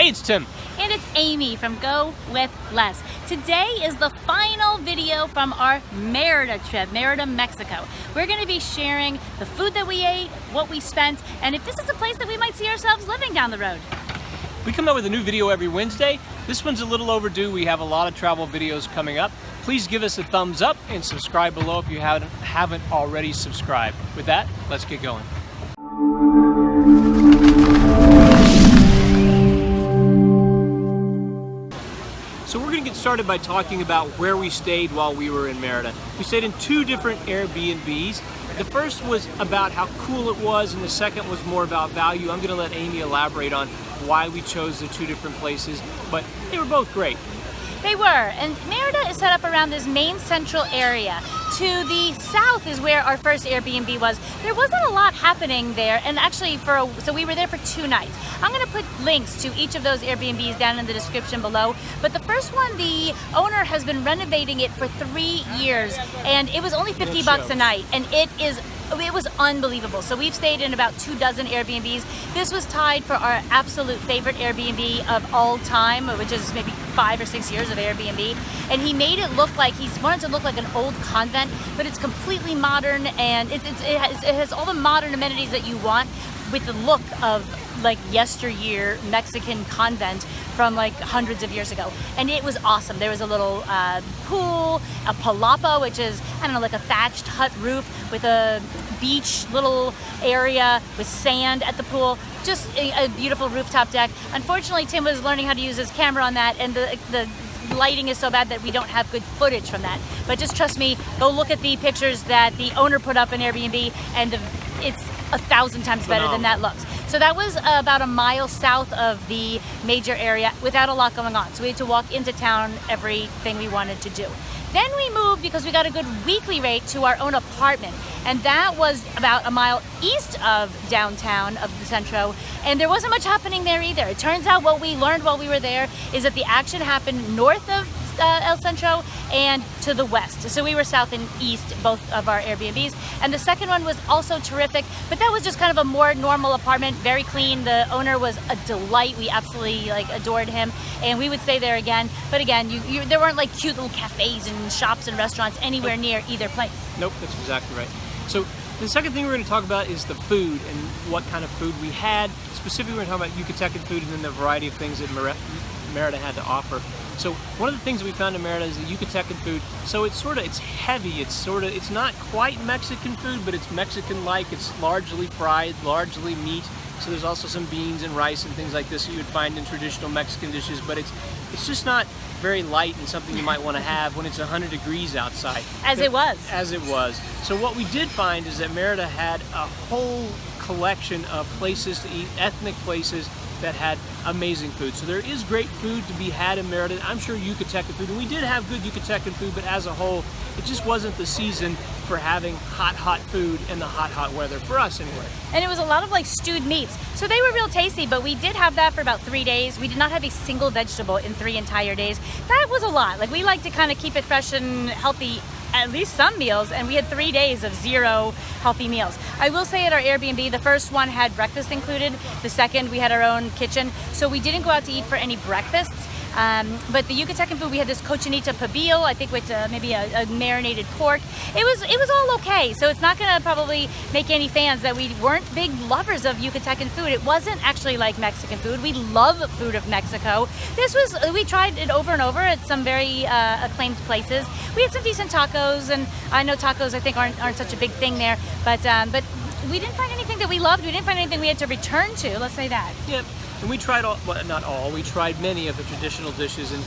Hey, it's Tim. And it's Amy from GoWithLess. Today is the final video from our Merida trip, Merida, Mexico. We're going to be sharing the food that we ate, what we spent, and if this is a place that we might see ourselves living down the road. We come out with a new video every Wednesday. This one's a little overdue. We have a lot of travel videos coming up. Please give us a thumbs up and subscribe below if you haven't already subscribed. With that, let's get going. So we're going to get started by talking about where we stayed while we were in Merida. We stayed in two different Airbnbs. The first was about how cool it was, and the second was more about value. I'm going to let Amy elaborate on why we chose the two different places, but they were both great. They were, and Merida is set up around this main central area. To the south is where our first Airbnb was. There wasn't a lot happening there, and actually so we were there for 2 nights. I'm going to put links to each of those Airbnbs down in the description below, but the first one, the owner has been renovating it for 3 years, and it was only $50 a night, and it was unbelievable. So we've stayed in about 24 Airbnbs. This was tied for our absolute favorite Airbnb of all time, which is maybe 5 or 6 years of Airbnb. And he made it look like, he wanted to look like an old convent, but it's completely modern, and it has all the modern amenities that you want with the look of like yesteryear Mexican convent from like hundreds of years ago. And it was awesome. There was a little pool, a palapa, which is, I don't know, like a thatched hut roof with a beach little area with sand at the pool. Just a beautiful rooftop deck. Unfortunately, Tim was learning how to use his camera on that, and the lighting is so bad that we don't have good footage from that. But just trust me, go look at the pictures that the owner put up in Airbnb, and it's 1,000 times better than that looks. So that was about a mile south of the major area without a lot going on. So we had to walk into town everything we wanted to do. Then we moved, because we got a good weekly rate, to our own apartment. And that was about a mile east of downtown, of the Centro. And there wasn't much happening there either. It turns out what we learned while we were there is that the action happened north of El Centro and to the west. So we were south and east, both of our Airbnbs. And the second one was also terrific, but that was just kind of a more normal apartment, very clean. The owner was a delight. We absolutely adored him, and we would stay there again. But again, there weren't like cute little cafes and shops and restaurants anywhere near either place. Nope, that's exactly right. So the second thing we're going to talk about is the food and what kind of food we had. Specifically, we're going to talk about Yucatecan food and then the variety of things that Merida had to offer. So one of the things that we found in Merida is the Yucatecan food. So it's heavy. It's not quite Mexican food, but it's Mexican-like. It's largely fried, largely meat. So there's also some beans and rice and things like this that you would find in traditional Mexican dishes, but it's just not very light and something you might want to have when it's 100 degrees outside. As it was. So what we did find is that Merida had a whole collection of places to eat, ethnic places that had amazing food. So there is great food to be had in Merida. I'm sure Yucatecan food, and we did have good Yucatecan food, but as a whole, it just wasn't the season for having hot food in the hot weather, for us anyway. And it was a lot of like stewed meats. So they were real tasty, but we did have that for about 3 days. We did not have a single vegetable in 3 entire days. That was a lot. Like, we like to kind of keep it fresh and healthy at least some meals, and we had 3 days of 0 healthy meals. I will say at our Airbnb, the first one had breakfast included. The second, we had our own kitchen. So we didn't go out to eat for any breakfasts. But the Yucatecan food, we had this cochinita pibil, I think with maybe a marinated pork. It was all okay. So it's not going to probably make any fans that we weren't big lovers of Yucatecan food. It wasn't actually like Mexican food. We love food of Mexico. We tried it over and over at some very acclaimed places. We had some decent tacos, and I know tacos I think aren't such a big thing there, but we didn't find anything that we loved. We didn't find anything we had to return to, let's say that. Yep. And we tried we tried many of the traditional dishes and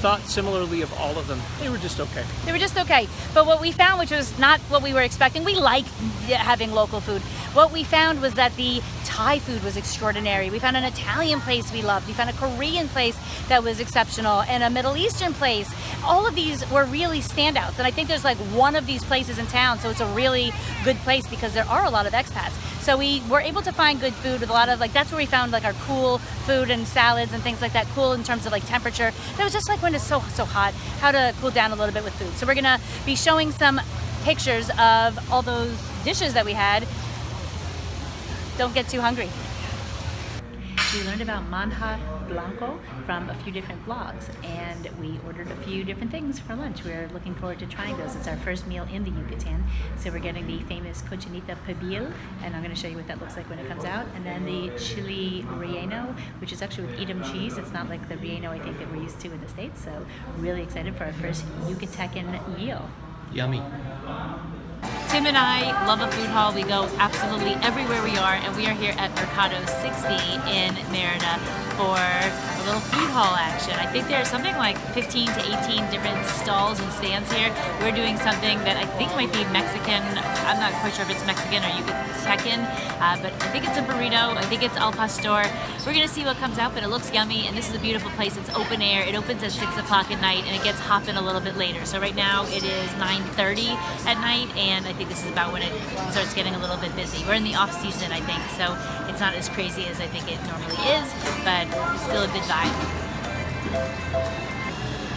thought similarly of all of them. They were just okay. But what we found, which was not what we were expecting, we like having local food. What we found was that the Thai food was extraordinary. We found an Italian place we loved. We found a Korean place that was exceptional, and a Middle Eastern place. All of these were really standouts, and I think there's like one of these places in town, so it's a really good place because there are a lot of expats. So we were able to find good food with a lot of that's where we found our cool food and salads and things like that, cool in terms of temperature. That was just when it's so hot, how to cool down a little bit with food. So we're gonna be showing some pictures of all those dishes that we had. Don't get too hungry. We learned about manjar blanco from a few different blogs, and we ordered a few different things for lunch. We're looking forward to trying those. It's our first meal in the Yucatan, so we're getting the famous cochinita pibil, and I'm going to show you what that looks like when it comes out, and then the chili relleno, which is actually with Edam cheese. It's not like the relleno I think that we're used to in the States, so really excited for our first Yucatecan meal. Yummy. Tim and I love a food hall. We go absolutely everywhere we are, and we are here at Mercado 60 in Merida for a little food hall action. I think there's something like 15 to 18 different stalls and stands here. We're doing something that I think might be Mexican. I'm not quite sure if it's Mexican or Yucatecan, but I think it's a burrito. I think it's al pastor. We're gonna see what comes out, but it looks yummy, and this is a beautiful place. It's open air. It opens at 6 o'clock at night, and it gets hopping a little bit later. So right now it is 9:30 at night, and I think this is about when it starts getting a little bit busy. We're in the off season, I think, so it's not as crazy as I think it normally is, but it's still a good vibe.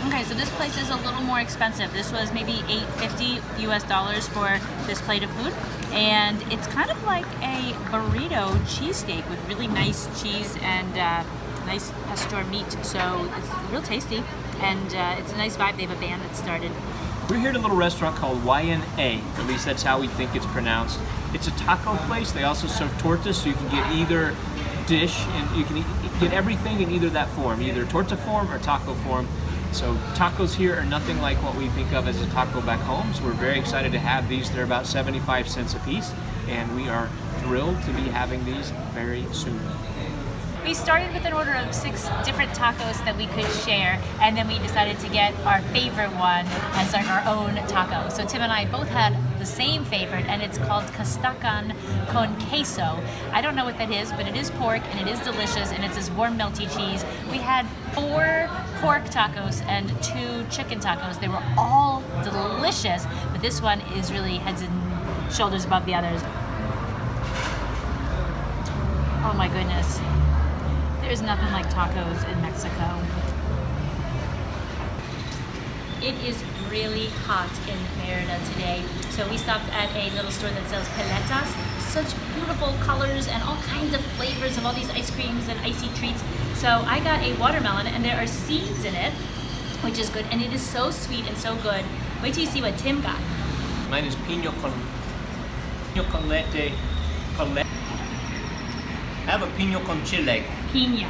Okay, so this place is a little more expensive. This was maybe $8.50 US for this plate of food, and it's kind of like a burrito cheesesteak with really nice cheese and nice pastor meat. So it's real tasty, and it's a nice vibe. They have a band that started. We're here at a little restaurant called YNA, at least that's how we think it's pronounced. It's a taco place. They also serve tortas, so you can get either dish, and you can get everything in either that form, either torta form or taco form. So tacos here are nothing like what we think of as a taco back home, so we're very excited to have these. They're about 75 cents a piece, and we are thrilled to be having these very soon. We started with an order of 6 different tacos that we could share, and then we decided to get our favorite one as our own taco. So Tim and I both had the same favorite, and it's called Yucatecan con queso. I don't know what that is, but it is pork, and it is delicious, and it's this warm melty cheese. We had 4 pork tacos and 2 chicken tacos. They were all delicious, but this one is really heads and shoulders above the others. Oh my goodness. There's nothing like tacos in Mexico. It is really hot in Merida today, so we stopped at a little store that sells paletas. Such beautiful colors and all kinds of flavors of all these ice creams and icy treats. So I got a watermelon, and there are seeds in it, which is good, and it is so sweet and so good. Wait till you see what Tim got. Mine is piña con leche. I have a piña con chile. Piña.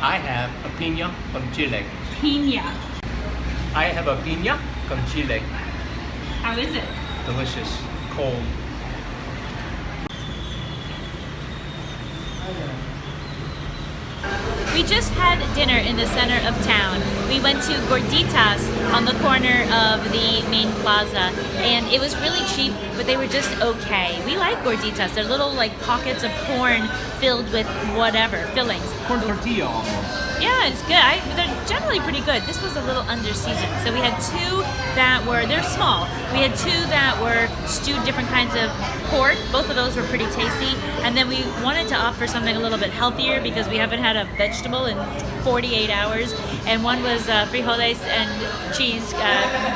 I have a piña con chile. Piña. I have a piña con chile. How is it? Delicious. Cold. We just had dinner in the center of town. We went to Gorditas on the corner of the main plaza, and it was really cheap, but they were just okay. We like Gorditas. They're little like pockets of corn filled with whatever, fillings. Corn tortilla almost. Yeah, it's good. They're generally pretty good. This was a little under-seasoned. So we had 2 that were, they're small. We had 2 that were stewed different kinds of pork. Both of those were pretty tasty. And then we wanted to opt for something a little bit healthier because we haven't had a vegetable in 48 hours. And one was frijoles and cheese,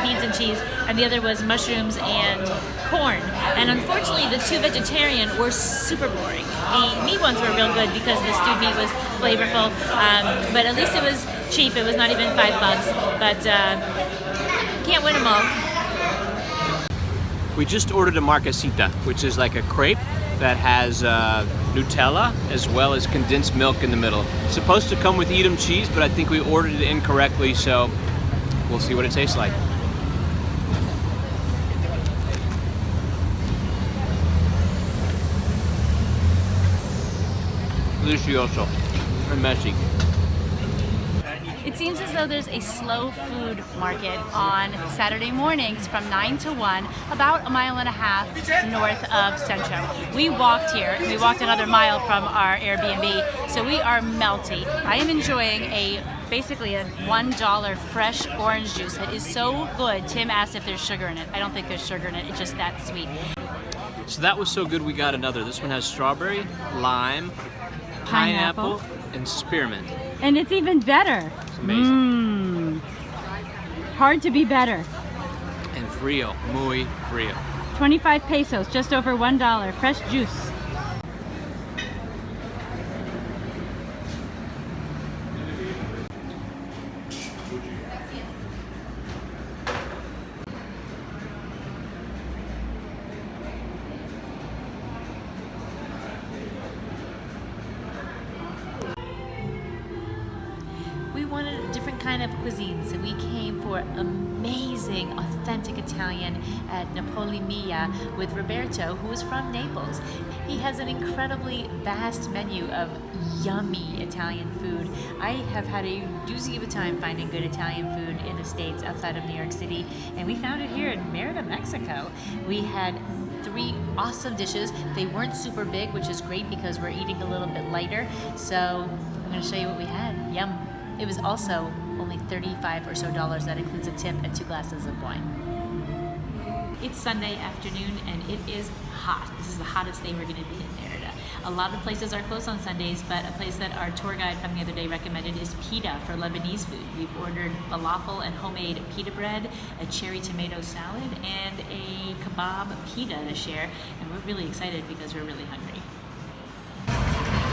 beans and cheese, and the other was mushrooms and corn. And unfortunately, the 2 vegetarian were super boring. The meat ones were real good because the stewed meat was flavorful, but at least it was cheap. It was not even $5, but can't win them all. We just ordered a marquesita, which is like a crepe that has Nutella as well as condensed milk in the middle. It's supposed to come with Edam cheese, but I think we ordered it incorrectly, so we'll see what it tastes like. Delicioso and messy. It seems as though there's a slow food market on Saturday mornings from 9 to 1, about 1.5 miles north of Centro. We walked here, we walked another mile from our Airbnb, so we are melty. I am enjoying basically a $1 fresh orange juice that is so good. Tim asked if there's sugar in it. I don't think there's sugar in it, it's just that sweet. So that was so good we got another. This one has strawberry, lime, pineapple, and spearmint. And it's even better. It's amazing. Hard to be better. And frío, muy frío. 25 pesos, just over $1, fresh juice. kind of cuisine. So we came for amazing, authentic Italian at Napoli Mia with Roberto, who is from Naples. He has an incredibly vast menu of yummy Italian food. I have had a doozy of a time finding good Italian food in the States outside of New York City, and we found it here in Merida, Mexico. We had 3 awesome dishes. They weren't super big, which is great because we're eating a little bit lighter. So I'm going to show you what we had. Yum. It was also only $35 or so. That includes a tip and 2 glasses of wine. It's Sunday afternoon and it is hot. This is the hottest day we're going to be in Merida. A lot of places are closed on Sundays, but a place that our tour guide from the other day recommended is Pita for Lebanese food. We've ordered falafel and homemade pita bread, a cherry tomato salad, and a kebab pita to share. And we're really excited because we're really hungry.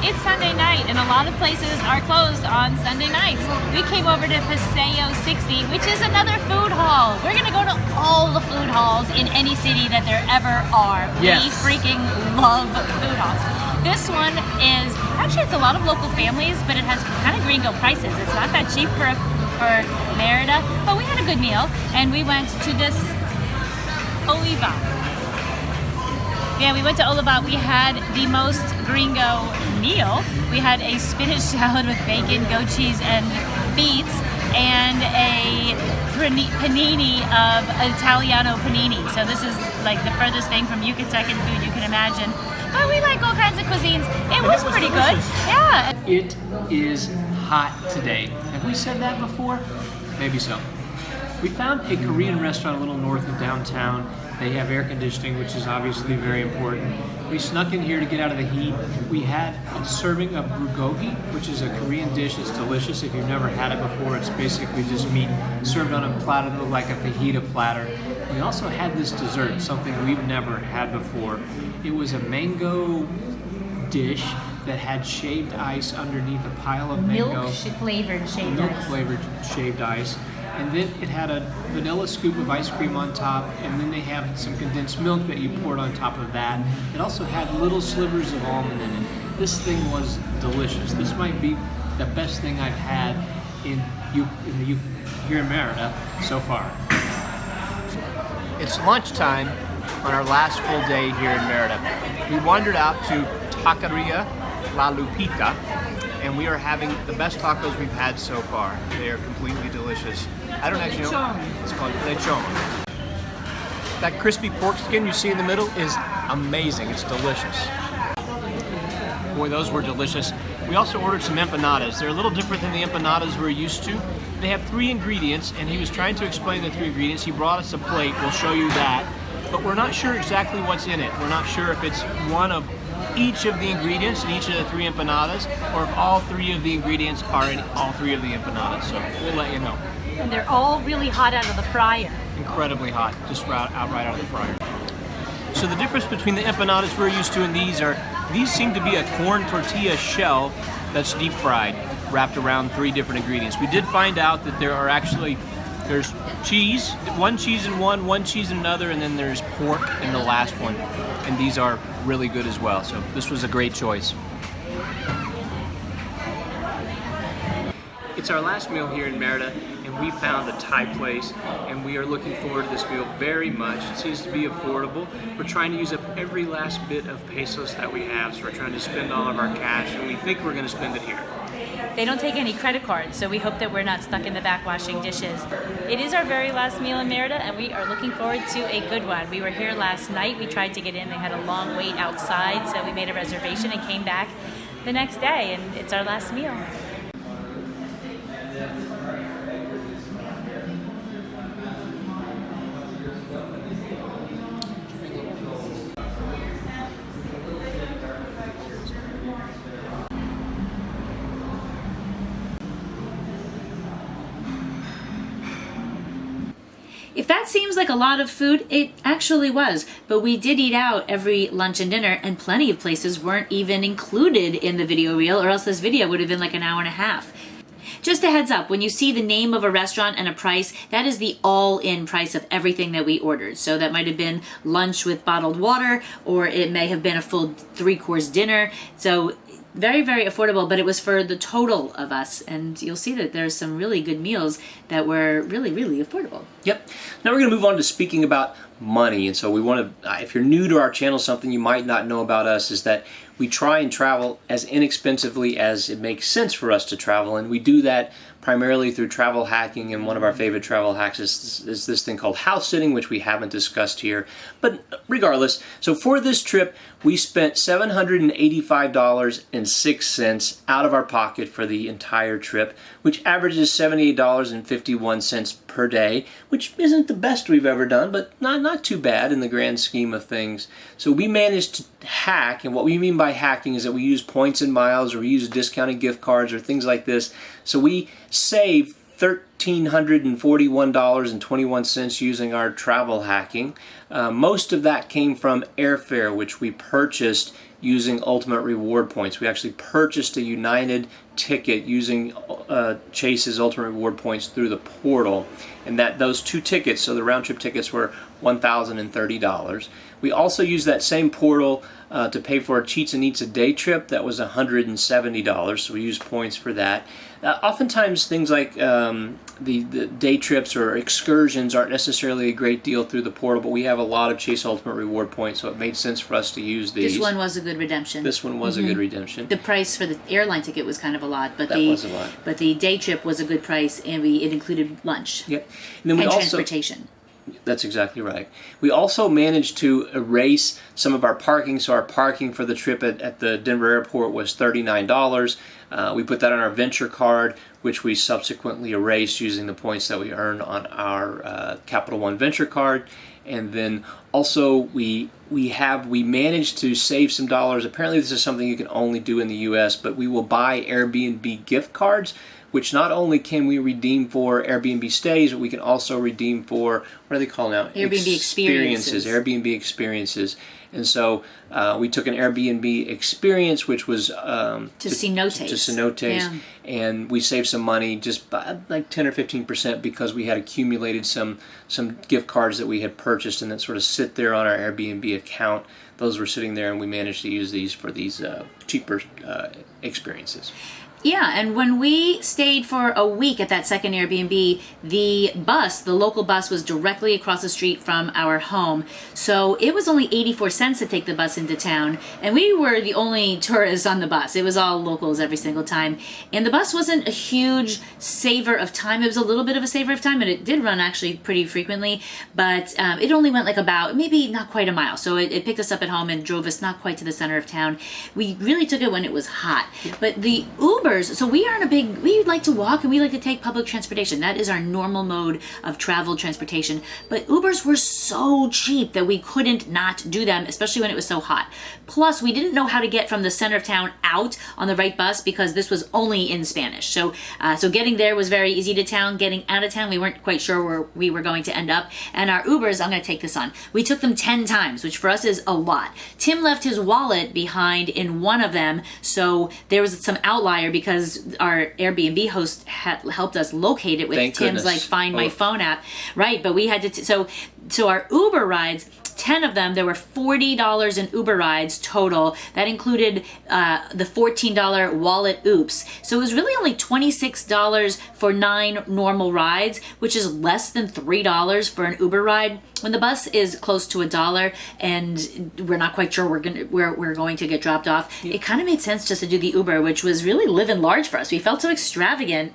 It's Sunday night and a lot of places are closed on Sunday nights. We came over to Paseo 60, which is another food hall. We're gonna go to all the food halls in any city that there ever are. Yes. We freaking love food halls. This one is, actually it's a lot of local families, but it has kind of gringo prices. It's not that cheap for Merida, but we had a good meal and we went to this Oliva. Yeah, we went to Oliva. We had the most gringo meal. We had a spinach salad with bacon, goat cheese, and beets, and a panini of Italiano panini. So this is like the furthest thing from Yucatecan food you can imagine. But we like all kinds of cuisines. It was pretty good. Yeah. It is hot today. Have we said that before? Maybe so. We found a Korean restaurant a little north of downtown. They have air conditioning, which is obviously very important. We snuck in here to get out of the heat. We had a serving of bulgogi, which is a Korean dish. It's delicious. If you've never had it before, it's basically just meat served on a platter that looked like a fajita platter. We also had this dessert, something we've never had before. It was a mango dish that had shaved ice underneath a pile of mango. Milk-flavored shaved ice. Milk-flavored shaved ice. And then it had a vanilla scoop of ice cream on top, and then they have some condensed milk that you poured on top of that. It also had little slivers of almond in it. This thing was delicious. This might be the best thing I've had here in Merida so far. It's lunchtime on our last full day here in Merida. We wandered out to Taqueria La Lupita, and we are having the best tacos we've had so far. They are completely delicious. I don't actually know. It's called lechon. That crispy pork skin you see in the middle is amazing. It's delicious. Boy, those were delicious. We also ordered some empanadas. They're a little different than the empanadas we're used to. They have 3 ingredients, and he was trying to explain the 3 ingredients. He brought us a plate. We'll show you that. But we're not sure exactly what's in it. We're not sure if it's one of each of the ingredients in each of the 3 empanadas, or if all 3 of the ingredients are in all 3 of the empanadas. So we'll let you know. And they're all really hot out of the fryer. Incredibly hot, just right out of the fryer. So the difference between the empanadas we're used to and these seem to be a corn tortilla shell that's deep fried, wrapped around 3 different ingredients. We did find out that there's cheese, 1 cheese in one cheese in another, and then there's pork in the last one. And these are really good as well. So this was a great choice. It's our last meal here in Merida, and we found a Thai place, and we are looking forward to this meal very much. It seems to be affordable. We're trying to use up every last bit of pesos that we have, so we're trying to spend all of our cash, and we think we're going to spend it here. They don't take any credit cards, so we hope that we're not stuck in the back washing dishes. It is our very last meal in Merida, and we are looking forward to a good one. We were here last night. We tried to get in. They had a long wait outside, so we made a reservation and came back the next day, and it's our last meal. If that seems like a lot of food, it actually was. But we did eat out every lunch and dinner, and plenty of places weren't even included in the video reel, or else this video would have been like an hour and a half. Just a heads up, when you see the name of a restaurant and a price, that is the all-in price of everything that we ordered. So that might have been lunch with bottled water, or it may have been a full 3-course dinner. So very, very affordable, but it was for the total of us. And you'll see that there's some really good meals that were really, really affordable. Yep. Now we're going to move on to speaking about money. And so we want to, if you're new to our channel, something you might not know about us is that we try and travel as inexpensively as it makes sense for us to travel. And we do that primarily through travel hacking, and one of our favorite travel hacks is this thing called house sitting, which we haven't discussed here. But regardless, so for this trip, we spent $785.06 out of our pocket for the entire trip, which averages $78.51 per day, which isn't the best we've ever done, but not too bad in the grand scheme of things. So we managed to hack, and what we mean by hacking is that we use points and miles, or we use discounted gift cards or things like this. So we saved $1,341.21 using our travel hacking. Most of that came from airfare, which we purchased using Ultimate Reward points. We actually purchased a United ticket using Chase's Ultimate Reward points through the portal, and that those two tickets, so the round trip tickets, were $1,030. We also used that same portal to pay for a Cheats and Eats a day trip. That was $170, so we used points for that. Oftentimes things like the day trips or excursions aren't necessarily a great deal through the portal, but we have a lot of Chase Ultimate Reward points, so it made sense for us to use these. This one was a good redemption. This one was a good redemption. The price for the airline ticket was kind of a lot, but was a lot. But the day trip was a good price, and it included lunch. Yep. And then we also, transportation. That's exactly right. We also managed to erase some of our parking. So our parking for the trip at the Denver airport was $39. We put that on our Venture card, which we subsequently erased using the points that we earned on our Capital One Venture card. And then also we managed to save some dollars. Apparently this is something you can only do in the US, but we will buy Airbnb gift cards, which not only can we redeem for Airbnb stays, but we can also redeem for, what do they call now? Airbnb experiences. Airbnb experiences. And so we took an Airbnb experience, which was to cenotes, yeah. and we saved some money, just by like 10 or 15%, because we had accumulated some gift cards that we had purchased and that sort of sit there on our Airbnb account. Those were sitting there, and we managed to use these for these cheaper experiences. Yeah, and when we stayed for a week at that second Airbnb, the local bus was directly across the street from our home. So it was only 84 cents to take the bus into town, and we were the only tourists on the bus. It was all locals every single time. And the bus wasn't a huge saver of time. It was a little bit of a saver of time, and it did run actually pretty frequently, but it only went like about, maybe not quite a mile. So it picked us up at home and drove us not quite to the center of town. We really took it when it was hot. But the Ubers, so we like to walk and we like to take public transportation. That is our normal mode of travel transportation. But Ubers were so cheap that we couldn't not do them, especially when it was so hot. Plus, we didn't know how to get from the center of town out on the right bus because this was only in Spanish. So getting there was very easy to town. Getting out of town, we weren't quite sure where we were going to end up. And our Ubers, I'm going to take this on. We took them 10 times, which for us is a lot. Tim left his wallet behind in one of them, so there was some outlier because our Airbnb host helped us locate it with Thank Tim's goodness. Find My Phone app, right? But we had to so our Uber rides, 10 of them, there were $40 in Uber rides total. That included the $14 wallet oops. So it was really only $26 for 9 normal rides, which is less than $3 for an Uber ride. When the bus is close to $1 and we're not quite sure where we're going to get dropped off, it kind of made sense just to do the Uber, which was really living large for us. We felt so extravagant.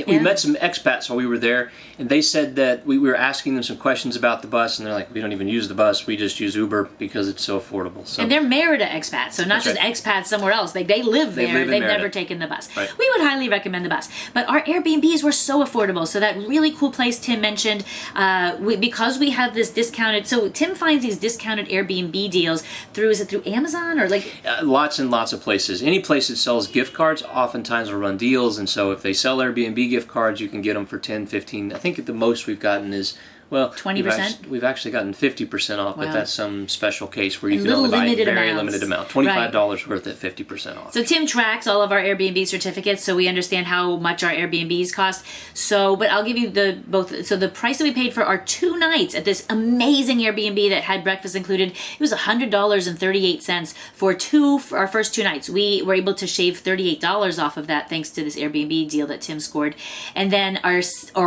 We met some expats while we were there, and they said that we were asking them some questions about the bus, and they're like, we don't even use the bus, we just use Uber because it's so affordable. So. And they're Merida expats, so not just expats somewhere else. Like they live there, they've never taken the bus. Right. We would highly recommend the bus. But our Airbnbs were so affordable. So that really cool place Tim mentioned, because we have this discounted, so Tim finds these discounted Airbnb deals is it through Amazon or like? Lots and lots of places. Any place that sells gift cards oftentimes will run deals, and so if they sell Airbnb gift cards, you can get them for 10, 15. I think at the most we've gotten is Well, 20%? We've actually gotten 50% off, Wow. but that's some special case where you And can only buy a limited very amounts. limited amount. $25 worth at 50% off. So Tim tracks all of our Airbnb certificates, so we understand how much our Airbnbs cost. So, but I'll give you the price that we paid for our 2 nights at this amazing Airbnb that had breakfast included, it was $100.38 for our first 2 nights. We were able to shave $38 off of that thanks to this Airbnb deal that Tim scored. And then our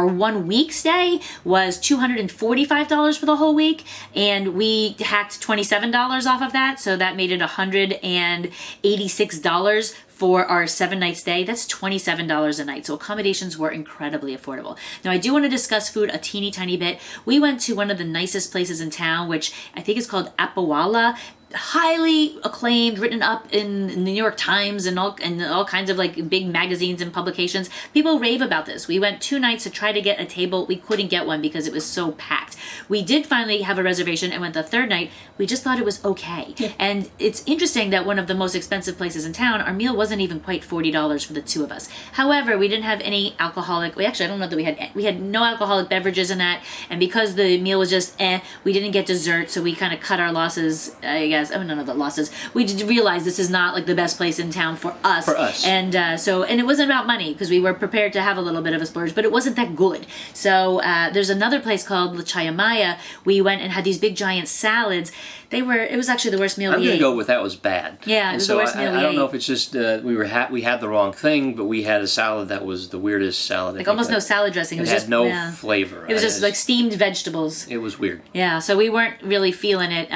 1 week stay was $245 for the whole week, and we hacked $27 off of that, so that made it $186 for our 7-night stay. That's $27 a night. So accommodations were incredibly affordable. Now I do want to discuss food a teeny tiny bit. We went to one of the nicest places in town, which I think is called Apawala. Highly acclaimed, written up in the New York Times and all kinds of like big magazines and publications. People rave about this. We went 2 nights to try to get a table. We couldn't get one because it was so packed. We did finally have a reservation and went the 3rd night. We just thought it was okay. Yeah. And it's interesting that one of the most expensive places in town, our meal wasn't even quite $40 for the 2 of us. However, we didn't have any alcoholic. I don't know that we had no alcoholic beverages in that. And because the meal was just we didn't get dessert, so we kind of cut our losses, I guess. Oh, none of the losses. We did realize this is not like the best place in town for us. And and it wasn't about money because we were prepared to have a little bit of a splurge, but it wasn't that good. So there's another place called La Chayamaya. We went and had these big giant salads. It was actually the worst meal we ate. I'm going to go with that was bad. Yeah, it was the worst meal we ate. I don't know if it's just we had the wrong thing, but we had a salad that was the weirdest salad. Like almost no salad dressing. It was just no flavor. It was just like steamed vegetables. It was weird. Yeah, so we weren't really feeling it.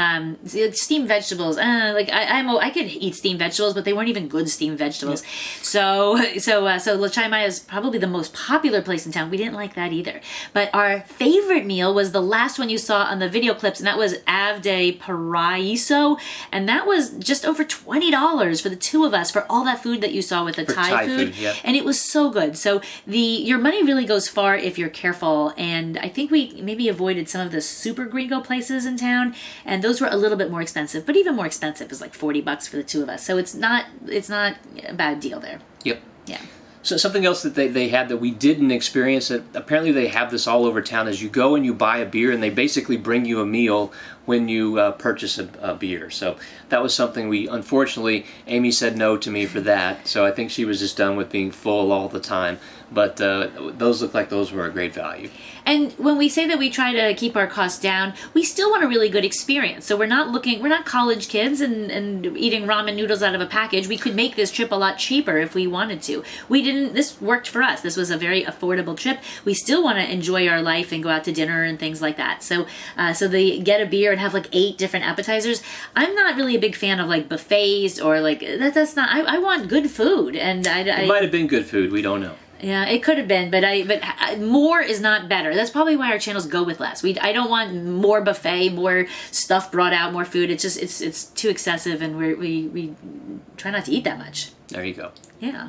Steamed vegetables. I could eat steamed vegetables, but they weren't even good steamed vegetables. Yeah. So La Chayamaya is probably the most popular place in town. We didn't like that either. But our favorite meal was the last one you saw on the video clips, and that was Ave de Paraiso, and that was just over $20 for the 2 of us for all that food that you saw with the Thai food. Yeah. And it was so good. So your money really goes far if you're careful, and I think we maybe avoided some of the super gringo places in town, and those were a little bit more expensive, but even more expensive is like $40 for the 2 of us. So it's not a bad deal there. Yep. Yeah. So something else that they had that we didn't experience, that apparently they have this all over town, is you go and you buy a beer and they basically bring you a meal when you purchase a beer. So that was something unfortunately, Amy said no to me for that. So I think she was just done with being full all the time. But those look like those were a great value. And when we say that we try to keep our costs down, we still want a really good experience. So we're not college kids and eating ramen noodles out of a package. We could make this trip a lot cheaper if we wanted to. This worked for us. This was a very affordable trip. We still want to enjoy our life and go out to dinner and things like that. So they get a beer and have like 8 different appetizers. I'm not really a big fan of like buffets or like, that's not, I want good food. And it might have been good food. We don't know. Yeah, it could have been, but more is not better. That's probably why our channels go with less. I don't want more buffet, more stuff brought out, more food. It's just it's too excessive, and we try not to eat that much. There you go. Yeah.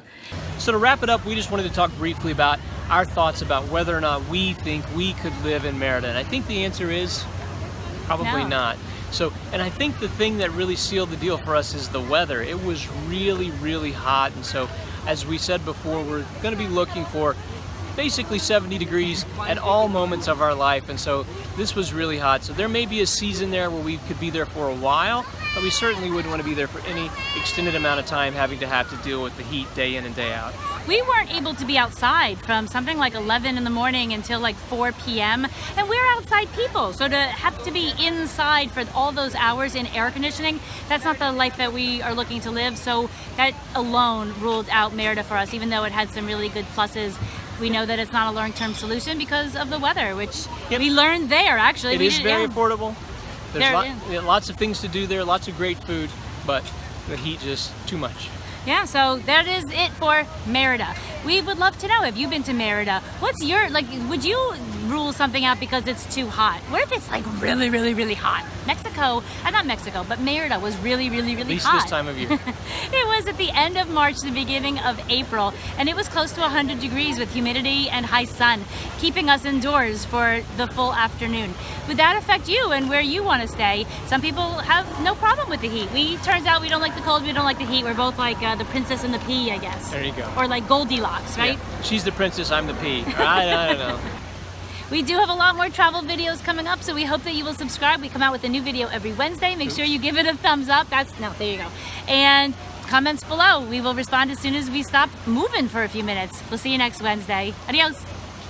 So to wrap it up, we just wanted to talk briefly about our thoughts about whether or not we think we could live in Merida, and I think the answer is probably not. So, and I think the thing that really sealed the deal for us is the weather. It was really, really hot, and so as we said before, we're going to be looking for basically 70 degrees at all moments of our life, and so this was really hot. So there may be a season there where we could be there for a while, but we certainly wouldn't want to be there for any extended amount of time having to deal with the heat day in and day out. We weren't able to be outside from something like 11 in the morning until like 4 p.m. and we're outside people, so to have to be inside for all those hours in air conditioning, that's not the life that we are looking to live. So that alone ruled out Merida for us, even though it had some really good pluses. We know that it's not a long-term solution because of the weather, which we learned there actually. It is very affordable. There's lots of things to do there, lots of great food, but the heat just too much. Yeah, so that is it for Merida. We would love to know, have you been to Merida? What's your, would you rule something out because it's too hot? What if it's like really, really, really hot? Not Mexico, but Merida was really, really, really hot. At least this time of year. It was at the end of March, the beginning of April, and it was close to 100 degrees with humidity and high sun, keeping us indoors for the full afternoon. Would that affect you and where you want to stay? Some people have no problem with the heat. Turns out we don't like the cold, we don't like the heat. We're both like the princess and the pea, I guess. There you go. Or like Goldilocks, right? Yeah. She's the princess, I'm the pea. I don't know. We do have a lot more travel videos coming up, so we hope that you will subscribe. We come out with a new video every Wednesday. Make sure you give it a thumbs up. There you go. And comments below. We will respond as soon as we stop moving for a few minutes. We'll see you next Wednesday. Adios.